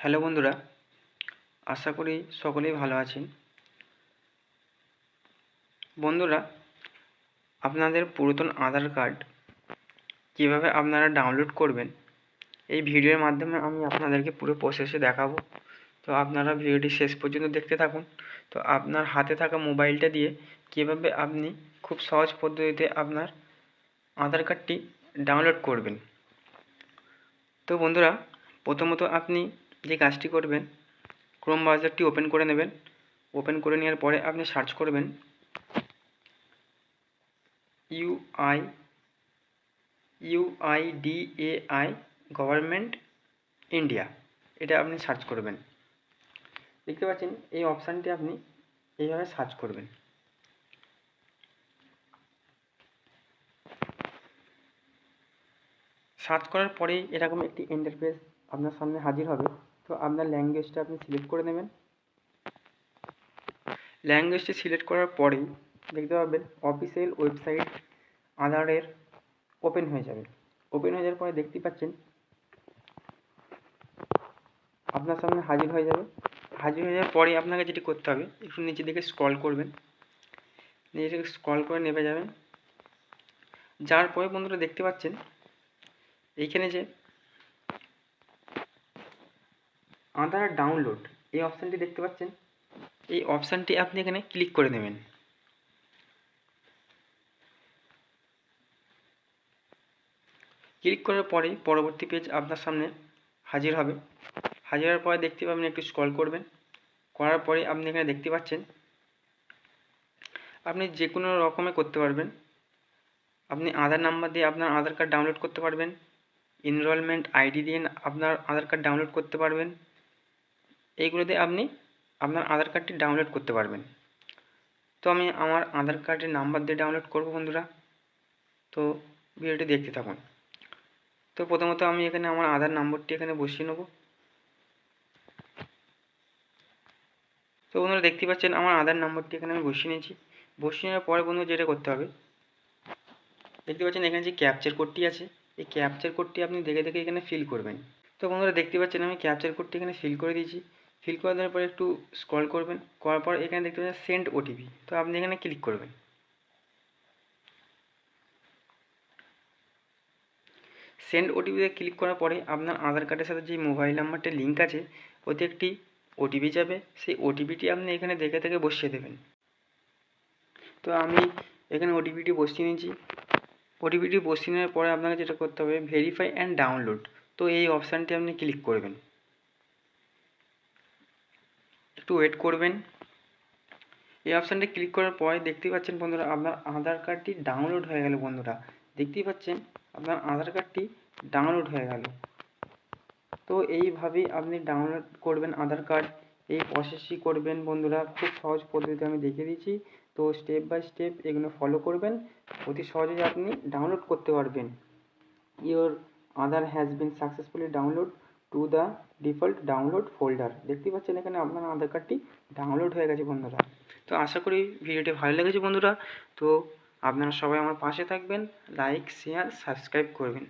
Hello বন্ধুরা, আশা করি সকলেই ভালো আছেন। বন্ধুরা, আপনাদের পুরাতন আধার কার্ড কীভাবে আপনারা ডাউনলোড করবেন এই ভিডিওর মাধ্যমে আমি আপনাদেরকে পুরো প্রসেসে দেখাবো। তো আপনারা ভিডিওটি শেষ পর্যন্ত দেখতে থাকুন। তো আপনার হাতে থাকা মোবাইলটা দিয়ে কীভাবে আপনি খুব সহজ পদ্ধতিতে আপনার আধার কার্ডটি ডাউনলোড করবেন। তো বন্ধুরা, প্রথমত আপনি যে কাজটি করবেন, ক্রোম ব্রাউজারটি ওপেন করে নেবেন। ওপেন করে নেওয়ার পরে আপনি সার্চ করবেন UIDAI গভর্নমেন্ট ইন্ডিয়া, এটা আপনি সার্চ করবেন। দেখতে পাচ্ছেন এই অপশানটি আপনি এইভাবে সার্চ করবেন। সার্চ করার পরেই এরকম একটি ইন্টারফেস আপনার সামনে হাজির হবে। তো আপনার ল্যাঙ্গুয়েজটা আপনি সিলেক্ট করে নেবেন। ল্যাঙ্গুয়েজটি সিলেক্ট করার পরেই দেখতে পাবেন অফিসিয়াল ওয়েবসাইট আধারের ওপেন হয়ে যাবে। ওপেন হয়ে যাওয়ার পরে দেখতে পাচ্ছেন আপনার সামনে হাজির হয়ে যাবে। হাজির হয়ে যাওয়ার পরে আপনাকে যেটি করতে হবে, একটু নিচের দিকে স্ক্রল করবেন, নিচের দিকে স্ক্রল করে নেমে যাবেন। যাওয়ার পরে বন্ধুরা দেখতে পাচ্ছেন এইখানে যে আধার ডাউনলোড এই অপশানটি দেখতে পাচ্ছেন, এই অপশানটি আপনি এখানে ক্লিক করে নেবেন। ক্লিক করার পরেই পরবর্তী পেজ আপনার সামনে হাজির হবে। হাজির হওয়ার পরে দেখতে পাবেন, একটু স্ক্রল করবেন, করার পরে আপনি এখানে দেখতে পাচ্ছেন আপনি যে কোনো রকমে করতে পারবেন। আপনি আধার নাম্বার দিয়ে আপনার আধার কার্ড ডাউনলোড করতে পারবেন, এনরোলমেন্ট আইডি দিয়ে আপনার আধার কার্ড ডাউনলোড করতে পারবেন। এইগুলো দিয়ে আপনি আপনার আধার কার্ডটি ডাউনলোড করতে পারবেন। তো আমি আমার আধার কার্ডের নাম্বার দিয়ে ডাউনলোড করব বন্ধুরা। তো ভিডিওটি দেখতে থাকুন। তো প্রথমত আমি এখানে আমার আধার নম্বরটি এখানে বসিয়ে নেব। তো বন্ধুরা দেখতে পাচ্ছেন আমার আধার নম্বরটি এখানে আমি বসিয়ে নিয়েছি। বসিয়ে নেওয়ার পরে বন্ধুরা যেটা করতে হবে, দেখতে পাচ্ছেন এখানে যে ক্যাপচার কোডটি আছে, এই ক্যাপচার কোডটি আপনি দেখে দেখে এখানে ফিল করবেন। তো বন্ধুরা দেখতে পাচ্ছেন আমি ক্যাপচার কোডটি এখানে ফিল করে দিয়েছি। ফিল করে দেওয়ার পরে একটু স্ক্রল করবেন, করার পর এখানে দেখতে পাচ্ছেন সেন্ড ওটিপি, তো আপনি এখানে ক্লিক করবেন। সেন্ড ওটিপিতে ক্লিক করার পরে আপনার আধার কার্ডের সাথে যে মোবাইল নাম্বারটা লিঙ্ক আছে ওতে একটি ওটিপি যাবে। সেই ওটিপিটি আপনি এখানে দেখে দেখে বসিয়ে দেবেন। তো আমি এখানে ওটিপিটি বসিয়ে নিয়েছি। ওটিপিটি বসিয়ে নেওয়ার পরে আপনাকে যেটা করতে হবে, ভেরিফাই অ্যান্ড ডাউনলোড, তো এই অপশানটি আপনি ক্লিক করবেন। একটু ওয়েট করবেন। এই অপশানটি ক্লিক করার পরে দেখতেই পাচ্ছেন বন্ধুরা আপনার আধার কার্ডটি ডাউনলোড হয়ে গেল। বন্ধুরা দেখতেই পাচ্ছেন আপনার আধার কার্ডটি ডাউনলোড হয়ে গেল। তো এইভাবেই আপনি ডাউনলোড করবেন আধার কার্ড। এই প্রসেসই করবেন বন্ধুরা, খুব সহজ পদ্ধতিতে আমি দেখিয়ে দিচ্ছি। তো স্টেপ বাই স্টেপ এগুলো ফলো করবেন, অতি সহজেই আপনি ডাউনলোড করতে পারবেন। Your Aadhaar has been successfully download to the default download folder. দেখতে পাচ্ছেন এখানে আপনার আধার কার্ডটি ডাউনলোড হয়ে গেছে বন্ধুরা। তো আশা করি ভিডিওটি ভালো লেগেছে বন্ধুরা। তো আপনারা সবাই আমার পাশে থাকবেন, লাইক শেয়ার সাবস্ক্রাইব করবেন।